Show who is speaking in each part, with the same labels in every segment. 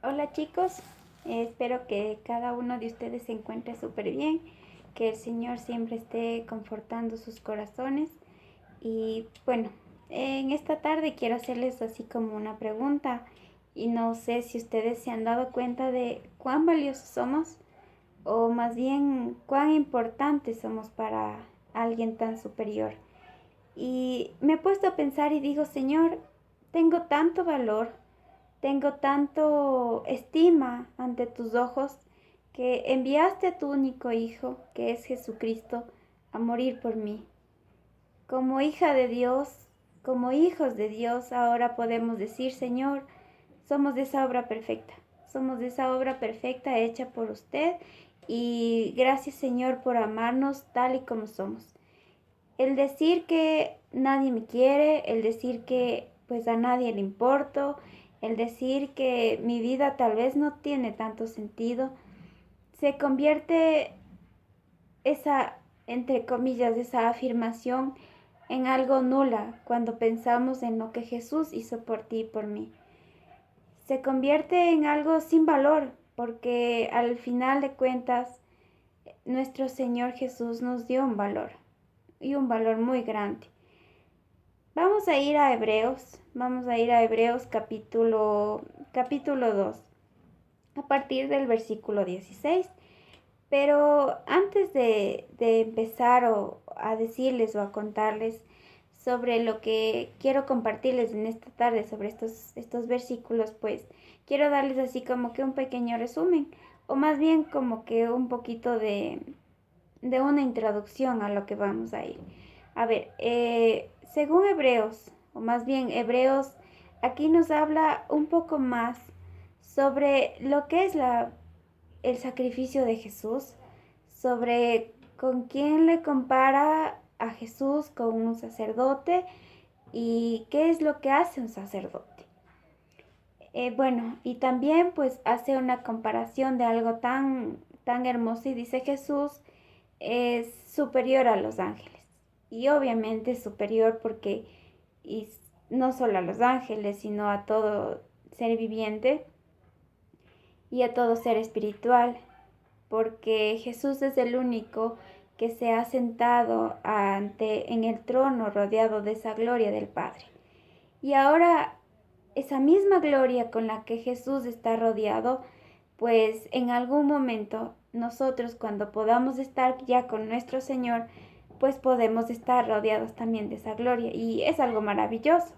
Speaker 1: Hola chicos, espero que cada uno de ustedes se encuentre súper bien, que el Señor siempre esté confortando sus corazones. Y bueno, en esta tarde quiero hacerles así como una pregunta y no sé si ustedes se han dado cuenta de cuán valiosos somos o más bien cuán importantes somos para alguien tan superior. Y me he puesto a pensar y digo, Señor, tengo tanto valor, tengo tanto estima ante tus ojos que enviaste a tu único Hijo, que es Jesucristo, a morir por mí. Como hija de Dios, como hijos de Dios, ahora podemos decir, Señor, somos de esa obra perfecta. Somos de esa obra perfecta hecha por usted y gracias, Señor, por amarnos tal y como somos. El decir que nadie me quiere, el decir que pues a nadie le importo, el decir que mi vida tal vez no tiene tanto sentido, se convierte esa, entre comillas, esa afirmación en algo nula cuando pensamos en lo que Jesús hizo por ti y por mí. Se convierte en algo sin valor porque al final de cuentas nuestro Señor Jesús nos dio un valor y un valor muy grande. Vamos a ir a Hebreos capítulo 2, a partir del versículo 16. Pero antes de empezar a decirles o a contarles sobre lo que quiero compartirles en esta tarde, sobre estos versículos, pues quiero darles así como que un pequeño resumen, o más bien como que un poquito de una introducción a lo que vamos a ir. A ver, según Hebreos, o más bien Hebreos, aquí nos habla un poco más sobre lo que es el sacrificio de Jesús, sobre con quién le compara a Jesús con un sacerdote y qué es lo que hace un sacerdote. Bueno, y también pues hace una comparación de algo tan hermoso y dice Jesús es superior a los ángeles. Y obviamente es superior porque y no solo a los ángeles, sino a todo ser viviente y a todo ser espiritual, porque Jesús es el único que se ha sentado en el trono rodeado de esa gloria del Padre. Y ahora esa misma gloria con la que Jesús está rodeado, pues en algún momento nosotros cuando podamos estar ya con nuestro Señor, pues podemos estar rodeados también de esa gloria. Y es algo maravilloso.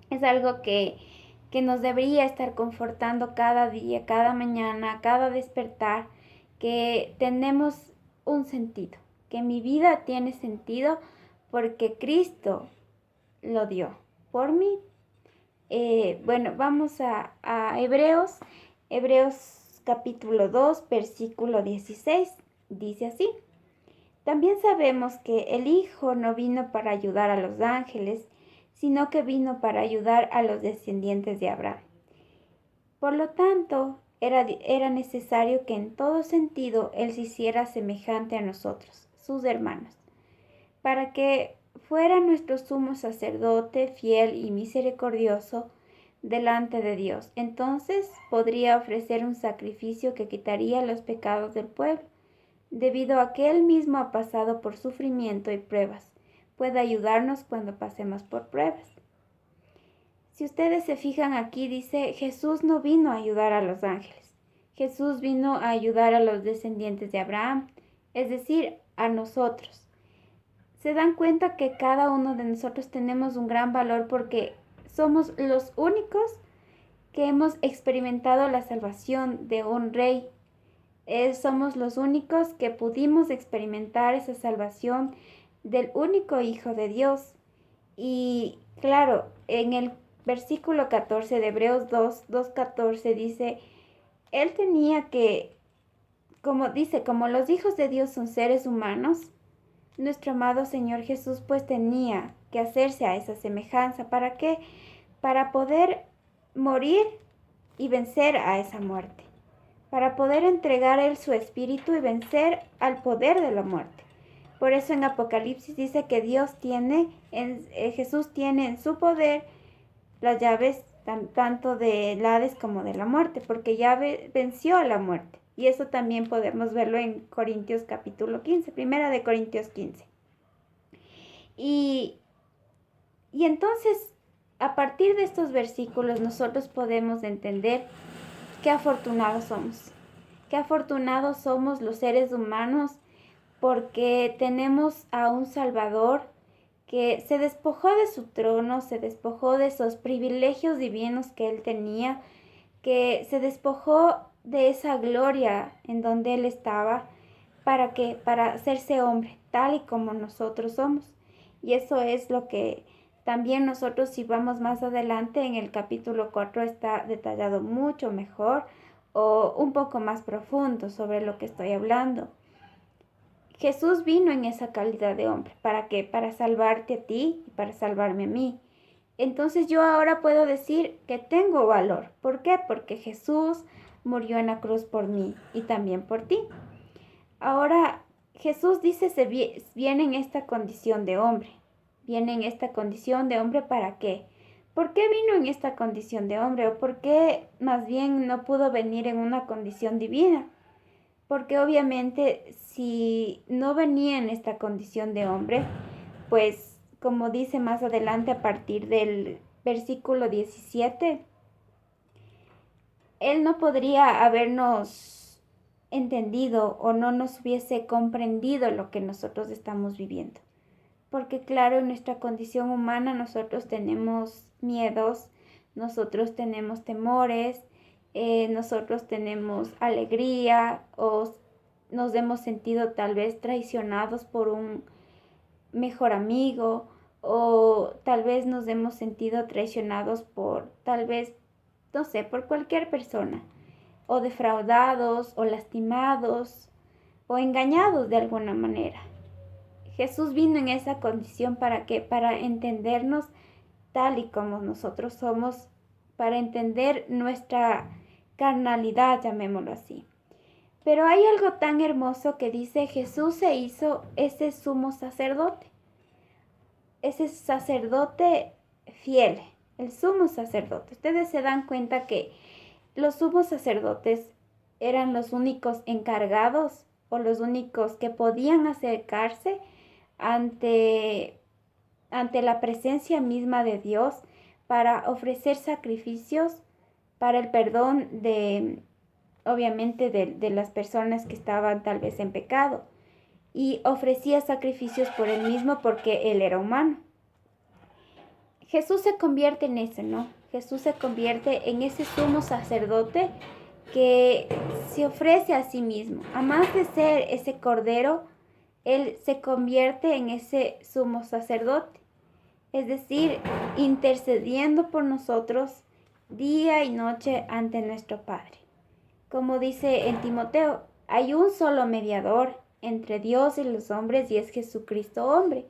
Speaker 1: Es algo que nos debería estar confortando cada día, cada mañana, cada despertar, que tenemos un sentido, que mi vida tiene sentido porque Cristo lo dio por mí. Bueno, vamos a Hebreos capítulo 2, versículo 16. Dice así: también sabemos que el Hijo no vino para ayudar a los ángeles, sino que vino para ayudar a los descendientes de Abraham. Por lo tanto, era necesario que en todo sentido Él se hiciera semejante a nosotros, sus hermanos, para que fuera nuestro sumo sacerdote fiel y misericordioso delante de Dios. Entonces podría ofrecer un sacrificio que quitaría los pecados del pueblo. Debido a que Él mismo ha pasado por sufrimiento y pruebas, puede ayudarnos cuando pasemos por pruebas. Si ustedes se fijan aquí, dice, Jesús no vino a ayudar a los ángeles. Jesús vino a ayudar a los descendientes de Abraham, es decir, a nosotros. Se dan cuenta que cada uno de nosotros tenemos un gran valor porque somos los únicos que hemos experimentado la salvación de un rey. Somos los únicos que pudimos experimentar esa salvación del único Hijo de Dios. Y claro, en el versículo 14 de Hebreos 2:14 dice, Él tenía que, como los hijos de Dios son seres humanos, nuestro amado Señor Jesús pues tenía que hacerse a esa semejanza. ¿Para qué? Para poder morir y vencer a esa muerte, para poder entregar Él su espíritu y vencer al poder de la muerte. Por eso en Apocalipsis dice que Jesús tiene en su poder las llaves tanto del Hades como de la muerte, porque ya venció a la muerte. Y eso también podemos verlo en Corintios capítulo 15, primera de Corintios 15. Y entonces, a partir de estos versículos, nosotros podemos entender qué afortunados somos. Qué afortunados somos los seres humanos porque tenemos a un Salvador que se despojó de su trono, se despojó de esos privilegios divinos que él tenía, que se despojó de esa gloria en donde él estaba. ¿Para qué? Para hacerse hombre, tal y como nosotros somos. Y eso es lo que también nosotros, si vamos más adelante, en el capítulo 4 está detallado mucho mejor o un poco más profundo sobre lo que estoy hablando. Jesús vino en esa calidad de hombre. ¿Para qué? Para salvarte a ti y para salvarme a mí. Entonces yo ahora puedo decir que tengo valor. ¿Por qué? Porque Jesús murió en la cruz por mí y también por ti. Ahora, Jesús dice viene en esta condición de hombre. Viene en esta condición de hombre ¿para qué? ¿Por qué vino en esta condición de hombre? ¿O por qué más bien no pudo venir en una condición divina? Porque obviamente si no venía en esta condición de hombre, pues como dice más adelante a partir del versículo 17, Él no podría habernos entendido o no nos hubiese comprendido lo que nosotros estamos viviendo. Porque claro, en nuestra condición humana nosotros tenemos miedos, nosotros tenemos temores, nosotros tenemos alegría o nos hemos sentido tal vez traicionados por un mejor amigo o tal vez nos hemos sentido traicionados por tal vez, no sé, por cualquier persona o defraudados o lastimados o engañados de alguna manera. Jesús vino en esa condición ¿para qué? Para entendernos tal y como nosotros somos, para entender nuestra carnalidad, llamémoslo así. Pero hay algo tan hermoso que dice Jesús se hizo ese sumo sacerdote, ese sacerdote fiel, el sumo sacerdote. Ustedes se dan cuenta que los sumos sacerdotes eran los únicos encargados o los únicos que podían acercarse ante la presencia misma de Dios para ofrecer sacrificios para el perdón obviamente de las personas que estaban tal vez en pecado, y ofrecía sacrificios por él mismo porque él era humano. Jesús se convierte en ese, ¿no? Jesús se convierte en ese sumo sacerdote que se ofrece a sí mismo. Además de ser ese cordero, él se convierte en ese sumo sacerdote, es decir, intercediendo por nosotros día y noche ante nuestro Padre. Como dice en Timoteo, hay un solo mediador entre Dios y los hombres y es Jesucristo hombre,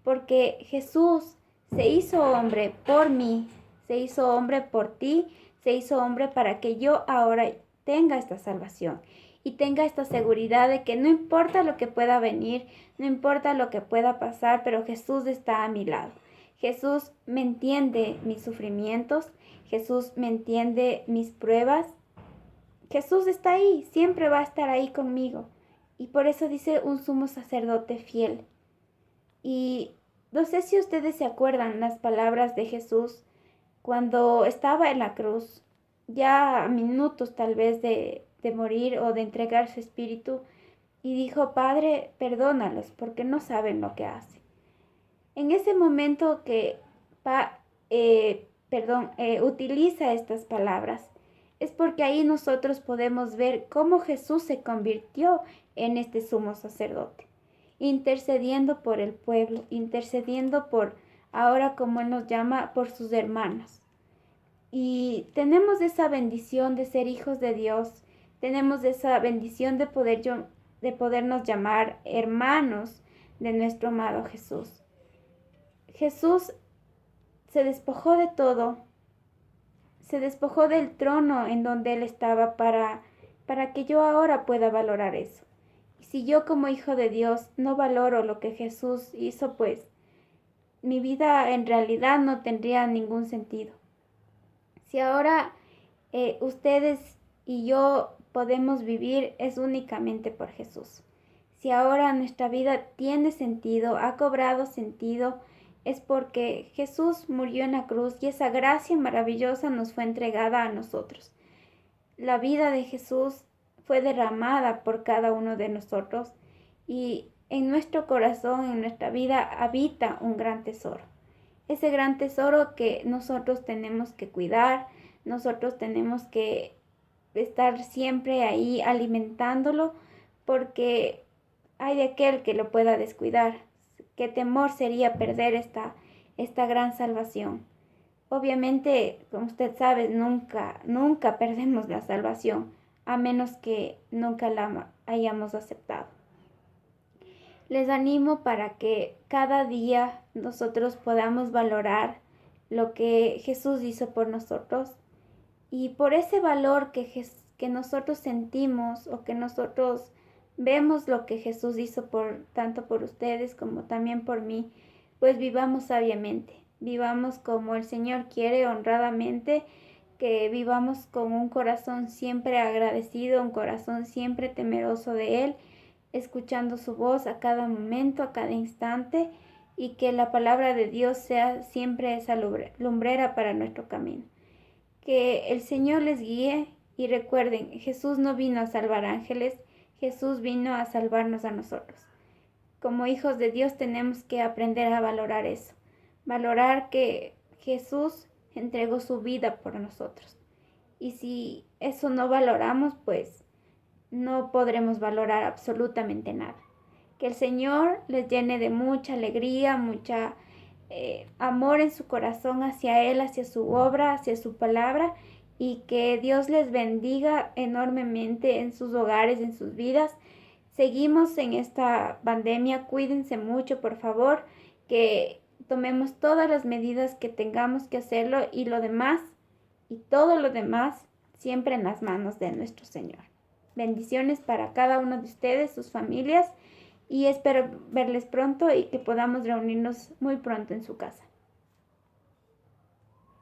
Speaker 1: porque Jesús se hizo hombre por mí, se hizo hombre por ti, se hizo hombre para que yo ahora tenga esta salvación y tenga esta seguridad de que no importa lo que pueda venir, no importa lo que pueda pasar, pero Jesús está a mi lado. Jesús me entiende mis sufrimientos, Jesús me entiende mis pruebas. Jesús está ahí, siempre va a estar ahí conmigo. Y por eso dice un sumo sacerdote fiel. Y no sé si ustedes se acuerdan las palabras de Jesús cuando estaba en la cruz, ya a minutos tal vez de morir o de entregar su espíritu, y dijo, Padre, perdónalos porque no saben lo que hacen. En ese momento que utiliza estas palabras, es porque ahí nosotros podemos ver cómo Jesús se convirtió en este sumo sacerdote, intercediendo por el pueblo, intercediendo por, ahora como Él nos llama, por sus hermanos. Y tenemos esa bendición de ser hijos de Dios, tenemos esa bendición de podernos llamar hermanos de nuestro amado Jesús. Jesús se despojó de todo, se despojó del trono en donde Él estaba para que yo ahora pueda valorar eso. Y si yo como hijo de Dios no valoro lo que Jesús hizo, pues mi vida en realidad no tendría ningún sentido. Si ahora ustedes y yo podemos vivir es únicamente por Jesús. Si ahora nuestra vida tiene sentido, ha cobrado sentido, es porque Jesús murió en la cruz y esa gracia maravillosa nos fue entregada a nosotros. La vida de Jesús fue derramada por cada uno de nosotros y en nuestro corazón, en nuestra vida, habita un gran tesoro. Ese gran tesoro que nosotros tenemos que cuidar, nosotros tenemos que estar siempre ahí alimentándolo, porque hay de aquel que lo pueda descuidar. Qué temor sería perder esta gran salvación. Obviamente, como usted sabe, nunca perdemos la salvación, a menos que nunca la hayamos aceptado. Les animo para que cada día nosotros podamos valorar lo que Jesús hizo por nosotros, y por ese valor que nosotros sentimos o que nosotros vemos lo que Jesús hizo tanto por ustedes como también por mí, pues vivamos sabiamente, vivamos como el Señor quiere, honradamente, que vivamos con un corazón siempre agradecido, un corazón siempre temeroso de Él, escuchando su voz a cada momento, a cada instante, y que la palabra de Dios sea siempre esa lumbrera para nuestro camino. Que el Señor les guíe y recuerden, Jesús no vino a salvar ángeles, Jesús vino a salvarnos a nosotros. Como hijos de Dios tenemos que aprender a valorar eso, valorar que Jesús entregó su vida por nosotros. Y si eso no valoramos, pues no podremos valorar absolutamente nada. Que el Señor les llene de mucha alegría, mucha amor en su corazón hacia Él, hacia su obra, hacia su palabra, y que Dios les bendiga enormemente en sus hogares, en sus vidas. Seguimos en esta pandemia, cuídense mucho, por favor, que tomemos todas las medidas que tengamos que hacerlo, y lo demás, y todo lo demás, siempre en las manos de nuestro Señor. Bendiciones para cada uno de ustedes, sus familias, y espero verles pronto y que podamos reunirnos muy pronto en su casa.